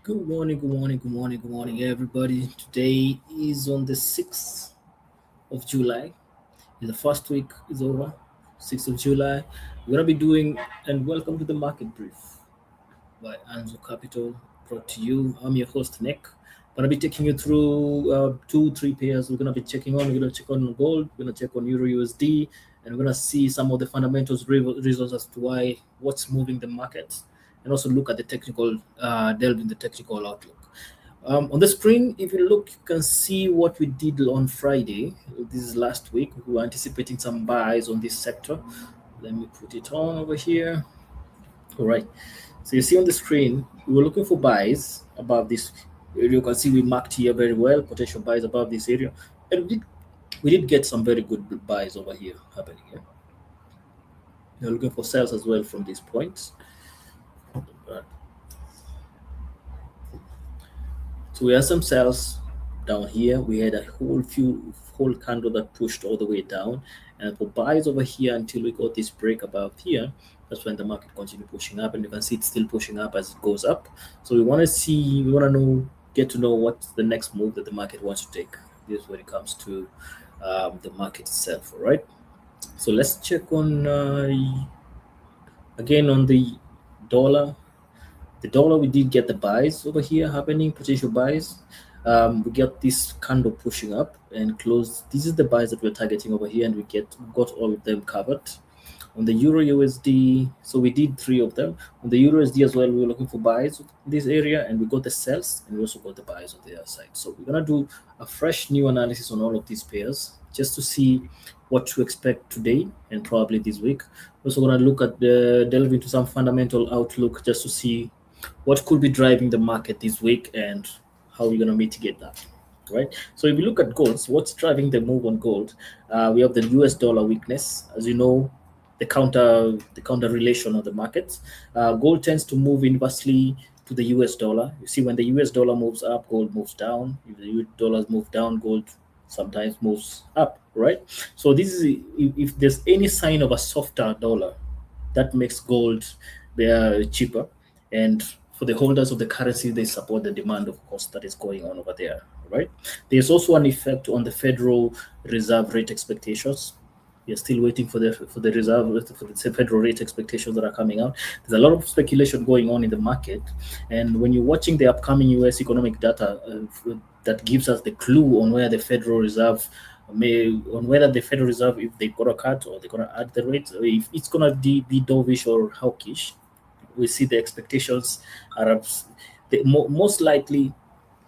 Good morning, good morning, good morning, good morning, everybody. Today is on the 6th of July. The first week is over, 6th of July. We're going to be doing, and welcome to the Market Brief by Anzo Capital, brought to you. I'm your host, Nick. I'm going to be taking you through two, three pairs. We're going to check on gold, we're going to check on Euro USD, and we're going to see some of the fundamentals reasons as to what's moving the market, and also look at the technical, delve in the technical outlook. On the screen, if you look, you can see what we did on Friday. This is last week. We were anticipating some buys on this sector. Let me put it on over here. All right. So you see on the screen, we were looking for buys above this area. You can see we marked here very well, potential buys above this area. And we did get some very good buys over here happening here. You're looking for sales as well from these points. Right. So we had some sales down here. We had a whole candle that pushed all the way down, and for buys over here until we got this break above here. That's when the market continued pushing up, and you can see it's still pushing up as it goes up. So we want to get to know what's the next move that the market wants to take. This is when it comes to the market itself. All right. So let's check on again on the dollar. The dollar, we did get the buys over here happening, potential buys. We get this candle pushing up and close. This is the buys that we're targeting over here, and we got all of them covered. On the Euro USD, so we did three of them. On the Euro USD as well, we were looking for buys in this area, and we got the sells, and we also got the buys on the other side. So we're gonna do a fresh new analysis on all of these pairs just to see what to expect today and probably this week. We're also gonna look at delve into some fundamental outlook just to see what could be driving the market this week and how we're going to mitigate that, right? So if you look at gold, so what's driving the move on gold? We have the US dollar weakness. As you know, the counter relation of the markets. Gold tends to move inversely to the US dollar. You see, when the US dollar moves up, gold moves down. If the US dollars move down, gold sometimes moves up, right? So this is if there's any sign of a softer dollar, that makes gold cheaper, and for the holders of the currency, they support the demand, of course, that is going on over there, right? There's also an effect on the Federal Reserve rate expectations. We are still waiting for the reserve for the federal rate expectations that are coming out. There's a lot of speculation going on in the market, and when you're watching the upcoming U.S. economic data, that gives us the clue on where the Federal Reserve on whether the Federal Reserve, if they're gonna cut or they're gonna add the rates, or if it's gonna be dovish or hawkish. We see the expectations are most likely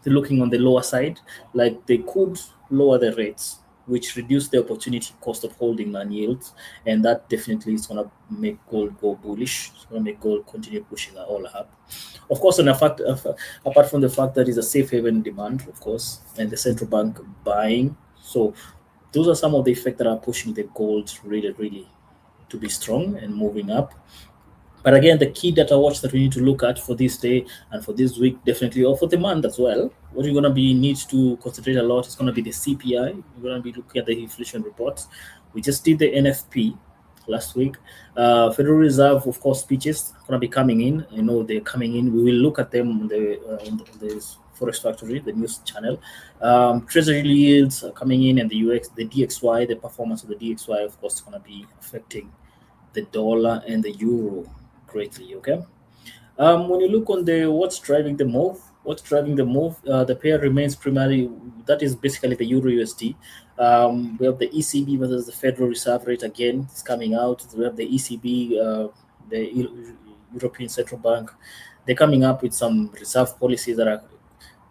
they're looking on the lower side, like they could lower the rates, which reduce the opportunity cost of holding land yields, and that definitely is going to make gold go bullish. It's going to make gold continue pushing all up. Of course, apart from the fact that it's a safe haven demand, of course, and the central bank buying. So those are some of the effects that are pushing the gold really, really to be strong and moving up. But again, the key data watch that we need to look at for this day and for this week, definitely, or for the month as well, what you're going to be need to concentrate a lot is going to be the CPI. You're going to be looking at the inflation reports. We just did the NFP last week. Federal Reserve, of course, speeches going to be coming in. I know they're coming in. We will look at them on the Forex Factory, the news channel. Treasury yields are coming in, and the DXY, the performance of the DXY, of course, is going to be affecting the dollar and the euro greatly. Okay. When you look on the what's driving the move, the pair remains primarily, that is basically the Euro USD. We have the ECB versus the Federal Reserve rate again. It's coming out. We have the ECB, European Central Bank. They're coming up with some reserve policies that are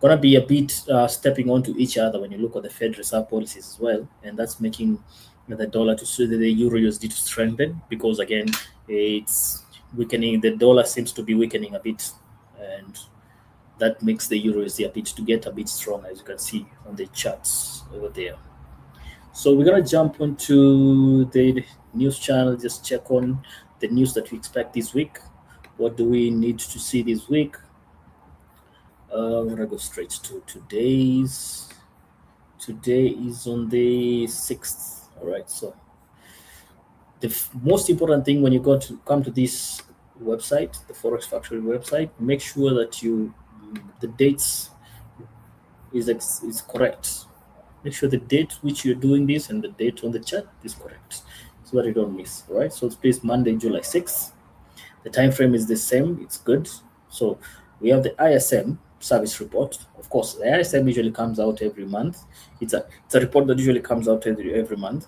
going to be a bit stepping onto each other when you look at the Fed Reserve policies as well, and that's making the dollar the Euro USD to strengthen, because again it's weakening. The dollar seems to be weakening a bit, and that makes the Euro USD to get a bit strong, as you can see on the charts over there. So we're gonna jump onto the news channel, just check on the news that we expect this week. What do we need to see this week? I'm gonna go straight to today's. Today is on the 6th. All right, so the most important thing when you come to this website, the Forex Factory website, make sure that you the dates is correct. Make sure the date which you're doing this and the date on the chart is correct, so that you don't miss. All right. So it's placed Monday, July 6th. The time frame is the same. It's good. So we have the ISM service report. Of course, the ISM usually comes out every month. It's a report that usually comes out every month.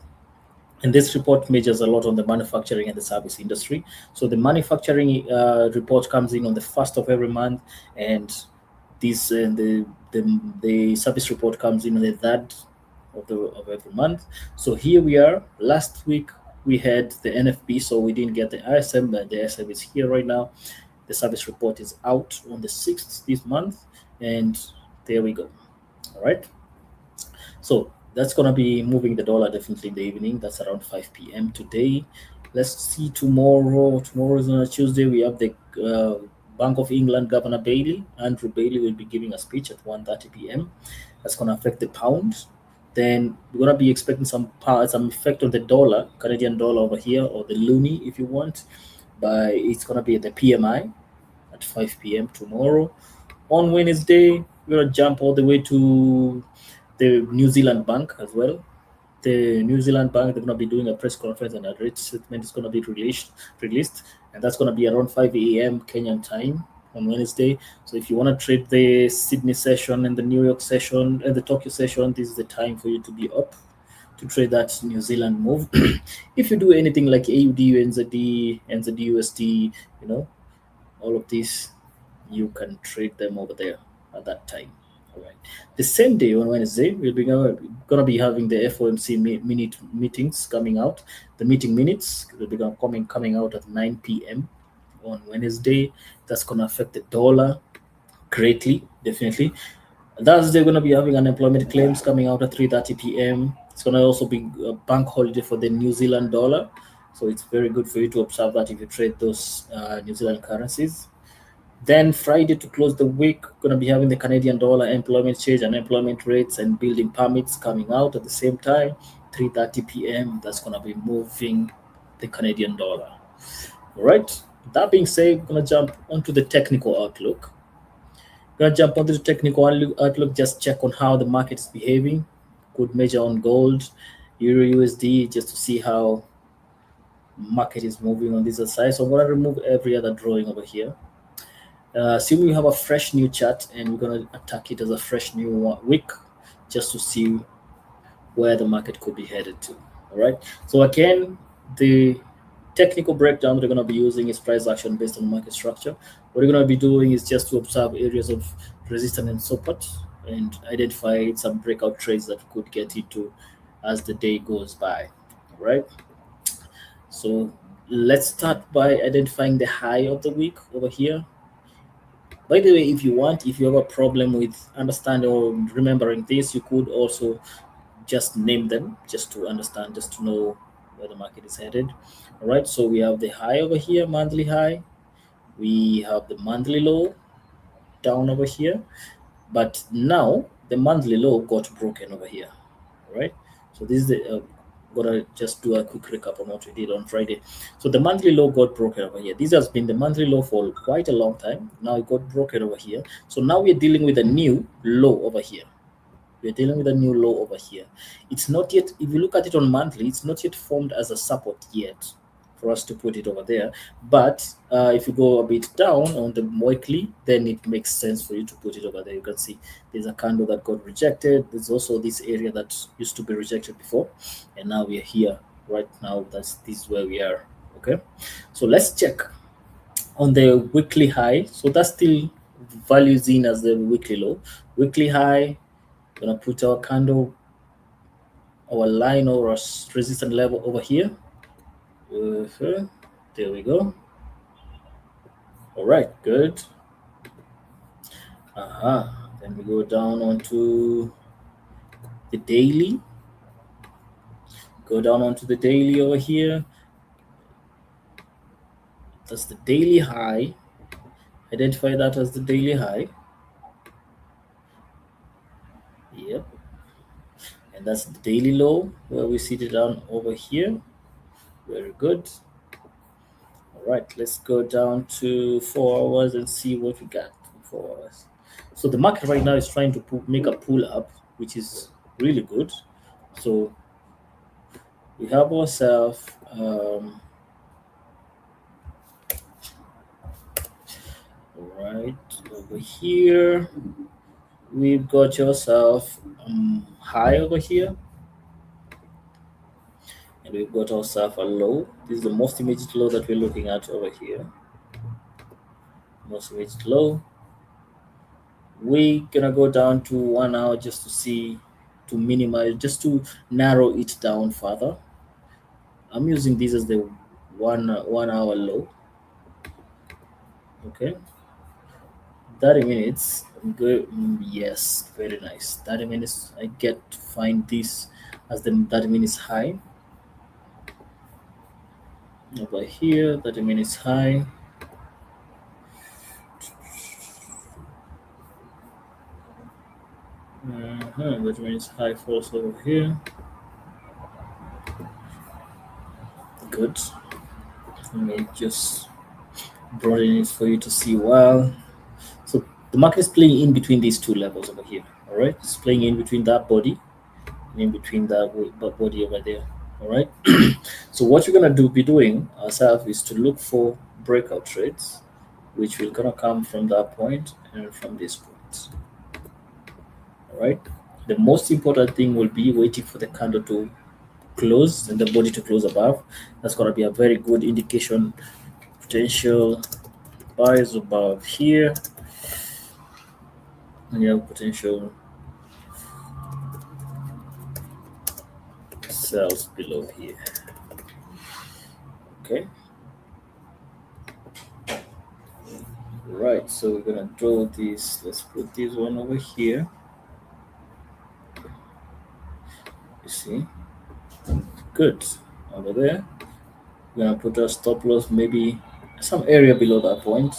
And this report measures a lot on the manufacturing and the service industry. So the manufacturing report comes in on the first of every month, and this the service report comes in on the third of every month. So here we are. Last week we had the NFP, so we didn't get the ISM, but the ISM is here right now. The service report is out on the 6th this month, and there we go. All right. So that's gonna be moving the dollar definitely in the evening. That's around 5 p.m. today. Let's see tomorrow. Tomorrow is on a Tuesday. We have the Bank of England Governor Bailey. Andrew Bailey will be giving a speech at 1:30 p.m. That's gonna affect the pound. Then we're gonna be expecting some effect on the dollar, Canadian dollar over here, or the loonie if you want. But it's gonna be the PMI at 5 p.m. tomorrow. On Wednesday, we're gonna jump all the way to the New Zealand Bank as well. The New Zealand Bank, they're going to be doing a press conference, and a rate statement is going to be released, and that's going to be around 5 a.m. Kenyan time on Wednesday. So if you want to trade the Sydney session and the New York session and the Tokyo session, this is the time for you to be up to trade that New Zealand move. If you do anything like AUD, NZD, NZD, all of these, you can trade them over there at that time. All right. The same day on Wednesday, we'll be gonna be having the FOMC minute meetings coming out. The meeting minutes will be coming out at 9 p.m. on Wednesday. That's gonna affect the dollar greatly, definitely. Thursday, we're gonna be having unemployment claims coming out at 3:30 p.m. It's gonna also be a bank holiday for the New Zealand dollar, so it's very good for you to observe that if you trade those New Zealand currencies. Then Friday to close the week, going to be having the Canadian dollar employment change, unemployment rates, and building permits coming out at the same time, 3:30 p.m. That's going to be moving the Canadian dollar. All right. That being said, going to jump onto the technical outlook. Going to jump onto the technical outlook. Just check on how the market is behaving. Good measure on gold, Euro USD, just to see how market is moving on this side. So I'm going to remove every other drawing over here. Assume we have a fresh new chart, and we're going to attack it as a fresh new week just to see where the market could be headed to. All right. So again, the technical breakdown that we're going to be using is price action based on market structure. What we're going to be doing is just to observe areas of resistance and support and identify some breakout trades that we could get into as the day goes by. All right. So let's start by identifying the high of the week over here. By the way, if you have a problem with understanding or remembering this, you could also just name them just to understand, just to know where the market is headed. All right, so we have the high over here, monthly high. We have the monthly low down over here. But now the monthly low got broken over here. All right, so this is the gonna just do a quick recap on what we did on Friday. So the monthly low got broken over here. This has been the monthly low for quite a long time. Now it got broken over here. So now we're dealing with a new low over here. We're dealing with a new low over here. It's not yet, if you look at it on monthly, it's not yet formed as a support yet for us to put it over there. But if you go a bit down on the weekly, then it makes sense for you to put it over there. You can see there's a candle that got rejected. There's also this area that used to be rejected before, and now we are here right now. This is where we are. Okay, so let's check on the weekly high. So that's still values in as the weekly low. Weekly high, gonna put our candle, our line or our resistance level over here. There we go. All right, good. Then we go down onto the daily. Go down onto the daily over here. That's the daily high. Identify that as the daily high. Yep. And that's the daily low where we see it down over here. Very good. All right, let's go down to 4 hours and see what we got in 4 hours. So the market right now is trying to make a pull up, which is really good. So we have ourselves right over here. We've got yourself high over here, and we've got ourselves a low. This is the most immediate low that we're looking at over here. Most immediate low. We're gonna go down to 1 hour just to see, to minimize, just to narrow it down further. I'm using this as the 1 hour low. Okay, 30 minutes. Good. Yes, very nice. 30 minutes. I get to find this as the 30 minutes high over here. 30 minutes high. That means high force over here. Good. Let me just broaden it for you to see well. So the market is playing in between these two levels over here. All right, it's playing in between that body and in between that body over there. All right. So what you're gonna be doing ourselves is to look for breakout trades, which will gonna come from that point and from this point. All right. The most important thing will be waiting for the candle to close and the body to close above. That's gonna be a very good indication. Potential buys above here, and you have potential sells below here. Okay. Right, so we're gonna draw this. Let's put this one over here. You see, good over there. We're gonna put a stop loss maybe some area below that point,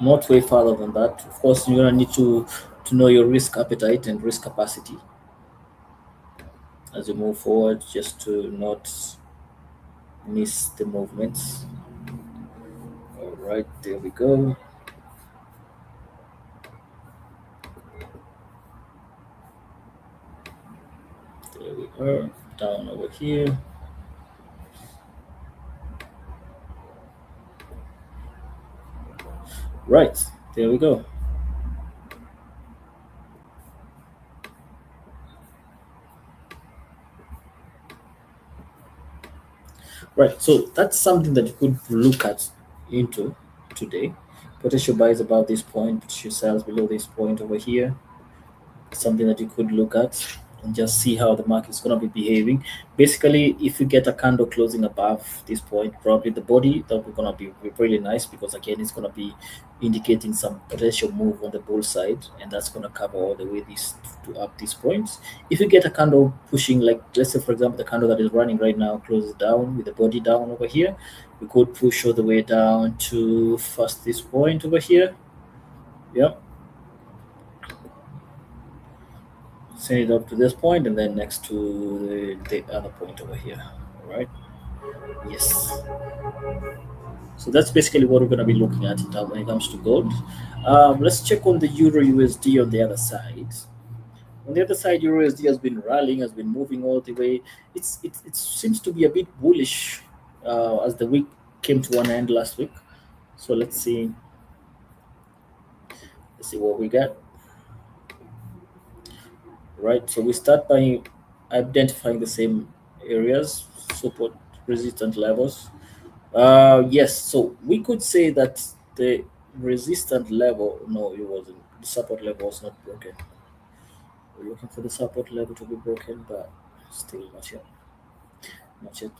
not way farther than that. Of course, you're gonna need to know your risk appetite and risk capacity as you move forward, just to not miss the movements. All right, there we go. There we are, down over here. Right, there we go. Right, so that's something that you could look at into today. Potential buys above this point, potential sells below this point over here. Something that you could look at and just see how the market is going to be behaving. Basically, if you get a candle closing above this point, probably the body that we're going to be really nice, because again, it's going to be indicating some potential move on the bull side, and that's going to cover all the way this to up these points. If you get a candle pushing, like let's say for example, the candle that is running right now closes down with the body down over here, we could push all the way down to first this point over here. Yeah, send it up to this point and then next to the other point over here. All right. Yes. So that's basically what we're going to be looking at when it comes to gold. Let's check on the Euro USD on the other side. On the other side, Euro USD has been rallying, has been moving all the way. It seems to be a bit bullish as the week came to an end last week. So let's see. Let's see what we got. Right. So we start by identifying the same areas, support, resistance levels. Yes, so we could say that the resistant level, no, it wasn't. The support level was not broken. We're looking for the support level to be broken, but still not yet. Not yet.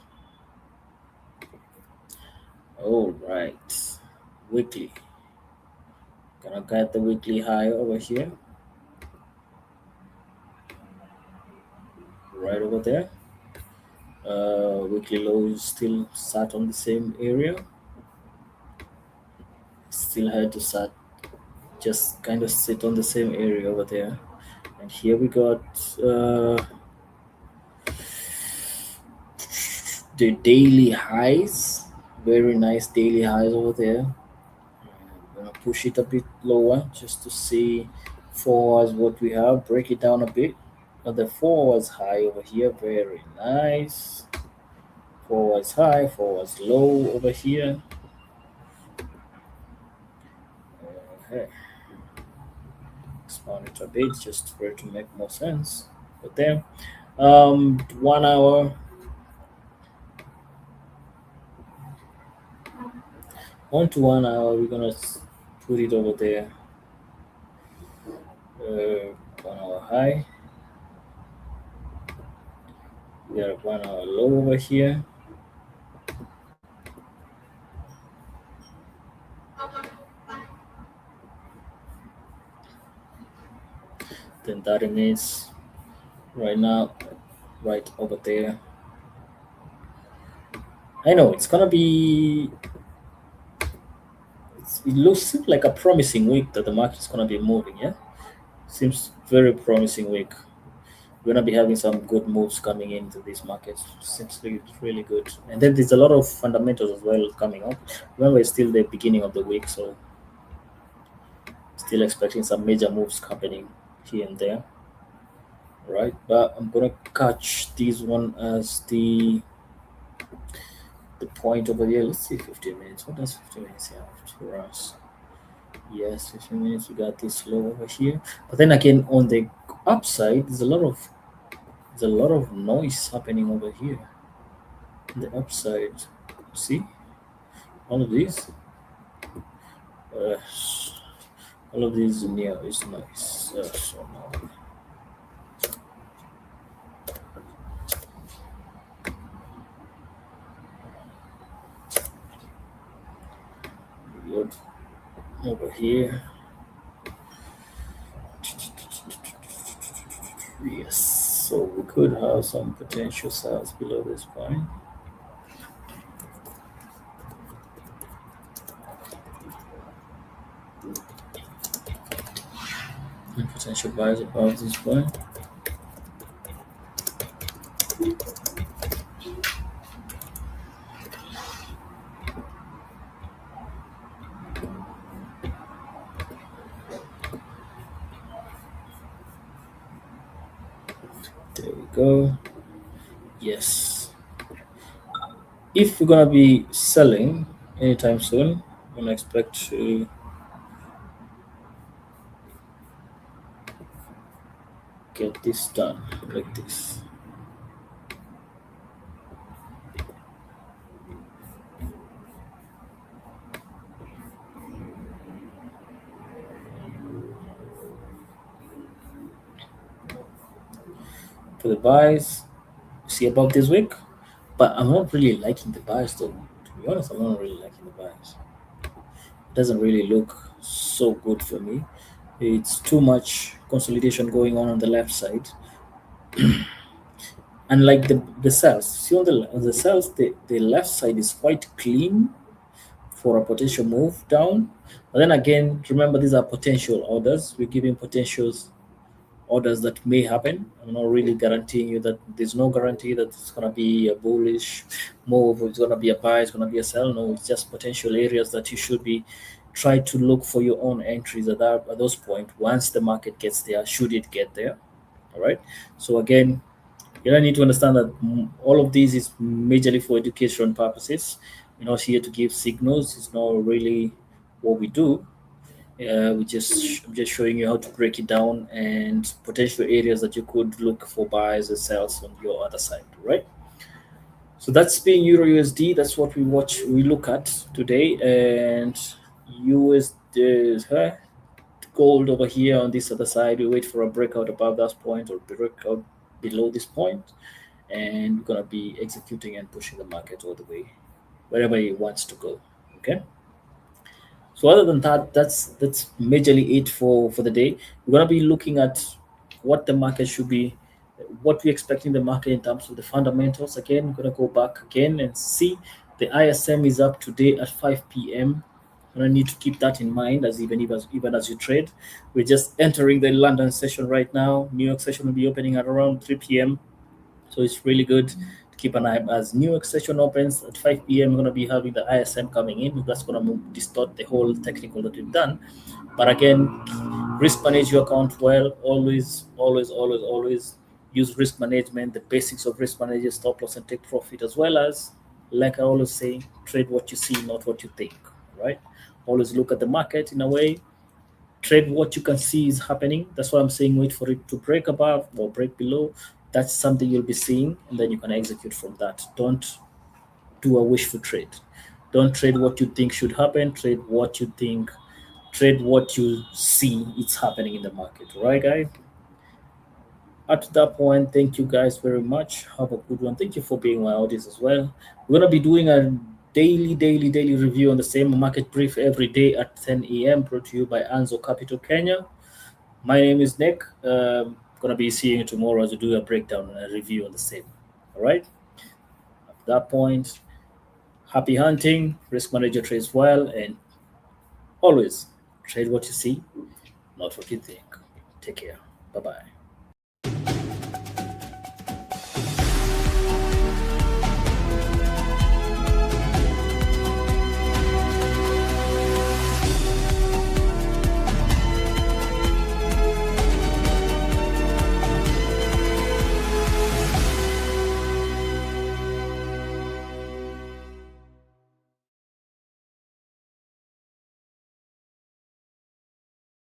All right. Weekly. Gonna get the weekly high over here. Right over there. Weekly low is still sat on the same area. Still had to sat, just kind of sit on the same area over there. And here we got the daily highs. Very nice daily highs over there. I'm gonna push it a bit lower just to see 4 hours, what we have, break it down a bit. The 4 hours high over here, very nice. 4 hours high, 4 hours low over here. Okay. Expand it a bit just for it to make more sense. But then, 1 hour, 1 to 1 hour, we're gonna put it over there. 1 hour high. We got a 1 hour low over here. Then 30 minutes right now, right over there. I know it's gonna be. It looks like a promising week that the market's gonna be moving. Yeah, seems very promising week. We're gonna be having some good moves coming into these markets. Seems like it's really good. And then there's a lot of fundamentals as well coming up. Remember, it's still the beginning of the week, so still expecting some major moves happening here and there. Right, but I'm gonna catch this one as the point over here. Let's see 15 minutes. What does 15 minutes have for us? Yes, 15 minutes. We got this low over here. But then again, on the upside, there's a lot of noise happening over here. On the upside, see all of these. Uh, all of these near is nice. So now, good over here. Yes, so we could have some potential sales below this point. And potential buys above this point. There we go. Yes. If we're gonna be selling anytime soon, I'm gonna expect to get this done like this. For the buys, see above this week, but I'm not really liking the buys though. To be honest, I'm not really liking the buys. It doesn't really look so good for me. It's too much consolidation going on the left side. Unlike the cells, see on the cells, the left side is quite clean for a potential move down. But then again, remember these are potential orders. We're giving potentials orders that may happen. I'm not really guaranteeing you that there's no guarantee that it's gonna be a bullish move, or it's gonna be a buy, it's gonna be a sell. No, it's just potential areas that you should be try to look for your own entries at those point once the market gets there, should it get there. All right. So again, you don't need to understand that all of these is majorly for education purposes. We're not here to give signals. It's not really what we do. I'm just showing you how to break it down and potential areas that you could look for buys and sells on your other side, right? So that's been Euro USD. That's what we look at today, and USD gold over here on this other side. We wait for a breakout above that point or breakout below this point, and we're gonna be executing and pushing the market all the way wherever it wants to go. Okay. So other than that, that's majorly it for the day. We're gonna be looking at what the market should be, what we're expecting the market in terms of the fundamentals. Again, we're gonna go back again and see the ISM is up today at 5 p.m. And I need to keep that in mind as even as you trade. We're just entering the London session right now. New York session will be opening at around 3 p.m. So it's really good to keep an eye as new session opens at 5 p.m. We're going to be having the ISM coming in. That's going to distort the whole technical that we've done. But again, risk manage your account well. Always use risk management, the basics of risk management, stop loss and take profit, as well as, like I always say, trade what you see, not what you think, right? Always look at the market in a way, trade what you can see is happening. That's why I'm saying wait for it to break above or break below. That's something you'll be seeing, and then you can execute from that. Don't do a wishful trade. Don't trade what you think should happen. Trade what you see it's happening in the market. All right, guys? At that point, thank you guys very much. Have a good one. Thank you for being my audience as well. We're gonna be doing a daily review on the same market brief every day at 10 a.m. brought to you by Anzo Capital Kenya. My name is Nick. Gonna be seeing you tomorrow as we do a breakdown and a review on the same. All right. At that point, happy hunting. Risk manager trades well, and always trade what you see, not what you think. Take care. Bye bye.